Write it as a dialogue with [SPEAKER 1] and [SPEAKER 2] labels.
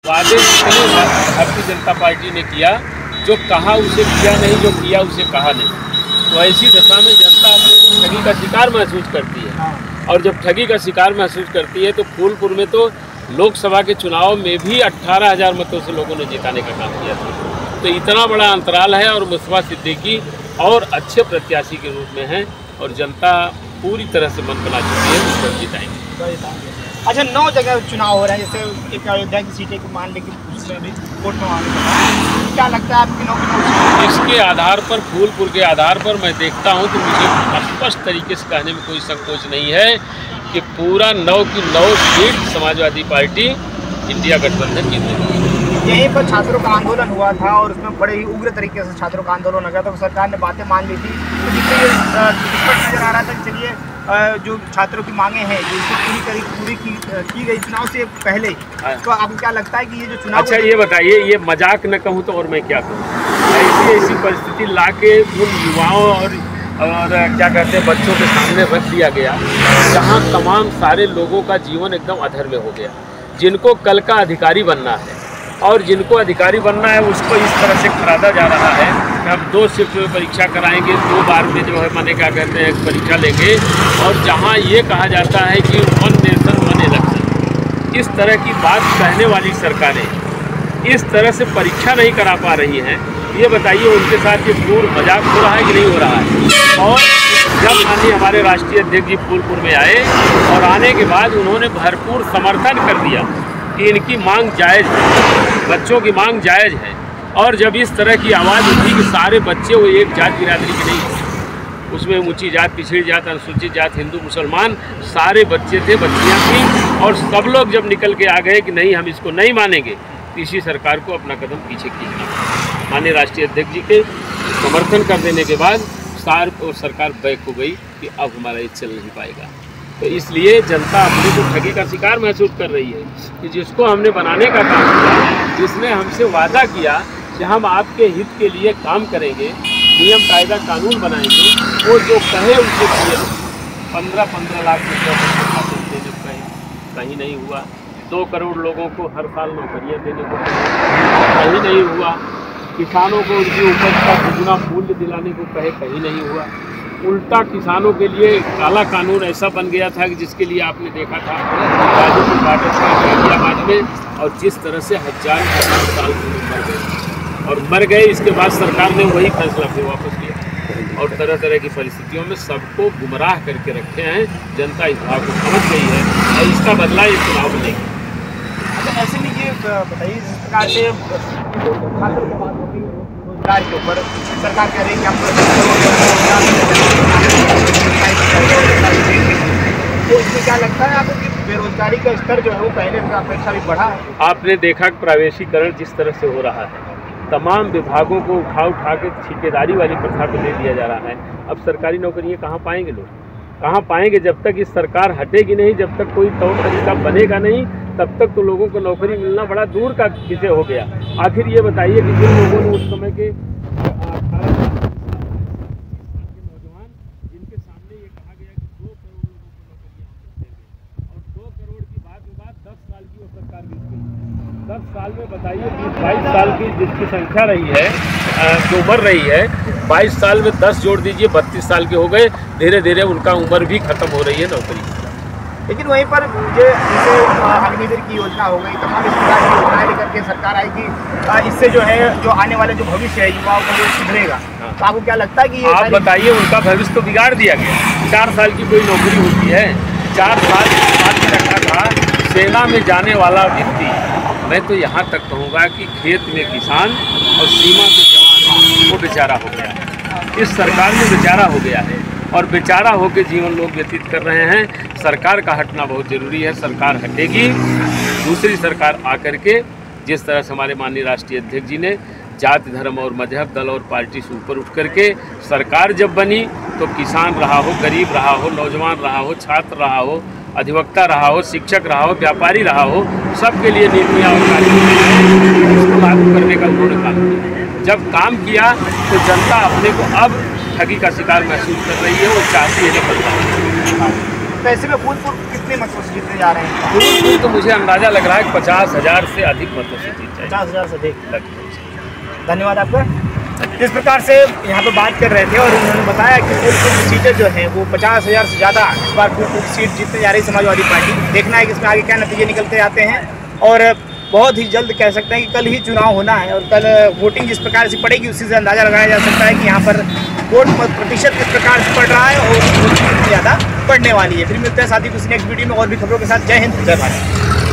[SPEAKER 1] वादे जितने भारतीय जनता पार्टी ने किया, जो कहा उसे किया नहीं, जो किया उसे कहा नहीं। तो ऐसी दशा में जनता अपने को ठगी का शिकार महसूस करती है। और जब ठगी का शिकार महसूस करती है तो फूलपुर में तो लोकसभा के चुनाव में भी 18,000 मतों से लोगों ने जिताने का काम किया था। तो इतना बड़ा अंतराल है और मुस्तफा सिद्दीकी और अच्छे प्रत्याशी के रूप में हैं और जनता पूरी तरह से मन बना चुकी है, उसको जिताएंगे।
[SPEAKER 2] अच्छा, 9 जगह चुनाव हो रहे हैं, जैसे एक अयोध्या की सीटें को मान लेकिन उसमें भी वोट न आने, क्या लगता है आपकी 9
[SPEAKER 1] इसके आधार पर, फूलपुर के आधार पर मैं देखता हूं तो मुझे स्पष्ट तरीके से कहने में कोई संकोच नहीं है कि पूरा 9 की 9 सीट समाजवादी पार्टी इंडिया गठबंधन जीतेगी।
[SPEAKER 2] यहीं पर छात्रों का आंदोलन हुआ था और उसमें बड़े ही उग्र तरीके से छात्रों का आंदोलन हो गया था, तो सरकार ने बातें मान ली थी। तो जिससे स्पष्ट नजर आ रहा था कि चलिए जो छात्रों की मांगे हैं जो पूरी की गई चुनाव से पहले। तो आपको क्या लगता है कि ये जो चुनाव,
[SPEAKER 1] अच्छा ये बताइए, ये मजाक न कहूँ तो और मैं क्या कहूँ। ऐसी परिस्थिति ला के उन युवाओं और क्या कहते हैं बच्चों के सामने रख दिया गया जहाँ तमाम सारे लोगों का जीवन एकदम अधर में हो गया। जिनको कल का अधिकारी बनना है और जिनको अधिकारी बनना है उसको इस तरह से खरादा जा रहा है कि हम 2 शिफ्ट में परीक्षा कराएंगे, 2 बार में जो है माने क्या कहते हैं परीक्षा लेंगे। और जहां ये कहा जाता है कि 1 नेशन 1 इलेक्शन, इस तरह की बात कहने वाली सरकारें इस तरह से परीक्षा नहीं करा पा रही हैं। ये बताइए उनके साथ ये पूर्ण मजाक हो रहा है कि नहीं हो रहा है। और जब माननीय हमारे राष्ट्रीय अध्यक्ष जी फूलपुर में आए और आने के बाद उन्होंने भरपूर समर्थन कर दिया कि इनकी मांग जायज़ है, बच्चों की मांग जायज़ है। और जब इस तरह की आवाज़ उठी कि सारे बच्चे वो एक जात बिरादरी के नहीं थे, उसमें ऊंची जात, पिछड़ी जात, अनुसूचित जात, हिंदू मुसलमान सारे बच्चे थे, बच्चियाँ थीं, और सब लोग जब निकल के आ गए कि नहीं हम इसको नहीं मानेंगे, तो इसी सरकार को अपना कदम पीछे खींचना। माननीय राष्ट्रीय अध्यक्ष जी के समर्थन कर देने के बाद सरकार बैक हो गई कि अब हमारा ये चल नहीं पाएगा। तो इसलिए जनता अपने को ठगी का शिकार महसूस कर रही है कि जिसको हमने बनाने का काम किया, जिसने हमसे वादा किया कि हम आपके हित के लिए काम करेंगे, नियम कायदा कानून बनाएंगे, वो जो कहे उसे किया। 15-15 लाख रुपये कहीं नहीं हुआ। 2 करोड़ लोगों को हर साल नौकरियाँ देने को कहीं नहीं हुआ। किसानों को उनकी उपज का दुगुना मूल्य दिलाने को कहीं नहीं हुआ। उल्टा किसानों के लिए काला कानून ऐसा बन गया था कि जिसके लिए आपने देखा था गाजीपुर बॉर्डर पर गाजियाबाद में, और जिस तरह से हजार साल मर गए और मर गए। इसके बाद सरकार ने वही फैसला फिर वापस लिया और तरह तरह की परिस्थितियों में सबको गुमराह करके रखे हैं। जनता इस भाव को समझ गई है और इसका बदला ये चुनाव में लेगी।
[SPEAKER 2] अच्छा, ऐसे में ये बताइए, जिस प्रकार से छात्रों की बात होगी रोजगार के ऊपर, सरकार कह रही है कि हम तो इसमें क्या लगता है आपको कि बेरोजगारी का स्तर जो है वो पहले की अपेक्षा भी बढ़ा है?
[SPEAKER 1] आपने देखा कि प्रावेशीकरण जिस तरह से हो रहा है, तमाम विभागों को उठा के ठेकेदारी वाली प्रथा पे ले दिया जा रहा है। अब सरकारी नौकरियां कहाँ पाएंगे लोग, कहाँ पाएंगे? जब तक इस सरकार हटेगी नहीं, जब तक कोई तौर तरीका बनेगा नहीं, तब तक तो लोगों को नौकरी मिलना बड़ा दूर का विषय हो गया। आखिर ये बताइए कि जिन लोगों ने उस समय के 18 नौजवान, जिनके सामने ये कहा गया कि 2 करोड़ लोगों को नौकरियां देंगे और 2 करोड़ की बात 10 साल की वो सरकार बीत गई। 10 साल में बताइए 22 साल की जिसकी संख्या रही है, जो उम्र रही है, 22 साल में 10 जोड़ दीजिए 32 साल के हो गए। धीरे धीरे उनका उम्र भी खत्म हो रही है नौकरी।
[SPEAKER 2] लेकिन वहीं पर जैसे अग्निवीर की योजना हो गई, तमाम इस प्रकार की योजनाएं लेकर के सरकार आएगी, इससे जो है जो आने वाले जो भविष्य है युवाओं का वो सुधरेगा। तो आपको क्या लगता है कि ये
[SPEAKER 1] आप बताइए, उनका भविष्य तो बिगाड़ दिया गया। 4 साल की कोई नौकरी होती है, 4 साल में रखा था सेना में जाने वाला व्यक्ति। मैं तो यहाँ तक कहूँगा कि खेत में किसान और सीमा के जवान वो बेचारा हो गया है। इस सरकार में बेचारा हो गया है और बेचारा होकर जीवन लोग व्यतीत कर रहे हैं। सरकार का हटना बहुत ज़रूरी है। सरकार हटेगी, दूसरी सरकार आकर के जिस तरह से हमारे माननीय राष्ट्रीय अध्यक्ष जी ने जाति धर्म और मजहब दल और पार्टी से ऊपर उठ करके सरकार जब बनी तो किसान रहा हो, गरीब रहा हो, नौजवान रहा हो, छात्र रहा हो, अधिवक्ता रहा हो, शिक्षक रहा हो, व्यापारी रहा हो, सबके लिए नीतियाँ और कार्यक्रम उसको लागू करने का उन्होंने काम किया। जब काम किया तो जनता अपने को अब ठगी का शिकार महसूस कर रही है, वो चाहती है कि बदलाव।
[SPEAKER 2] तो ऐसे में फूलपुर कितने मतों से जीतने जा रहे हैं?
[SPEAKER 1] फूलपुर तो मुझे अंदाजा लग रहा है 50,000 से अधिक मतों से जीत जाएगी।
[SPEAKER 2] 50,000 से अधिक। धन्यवाद आपका। इस प्रकार से यहाँ पे बात कर रहे थे और उन्होंने बताया कि फूलपुर की सीटें जो हैं वो 50,000 से ज़्यादा इस बार फूलपुर की सीट जीतने जा रही है समाजवादी पार्टी। देखना है कि इसमें आगे क्या नतीजे निकलते आते हैं और बहुत ही जल्द कह सकते हैं कि कल ही चुनाव होना है और कल वोटिंग जिस प्रकार से पड़ेगी उसी से अंदाज़ा लगाया जा सकता है कि यहाँ पर वोट प्रतिशत किस प्रकार से पड़ रहा है और वोटिंग कितनी ज़्यादा पड़ने वाली है। फिर मिलते हैं साथ ही किसी नेक्स्ट वीडियो में और भी खबरों के साथ। जय हिंद, जय भारत।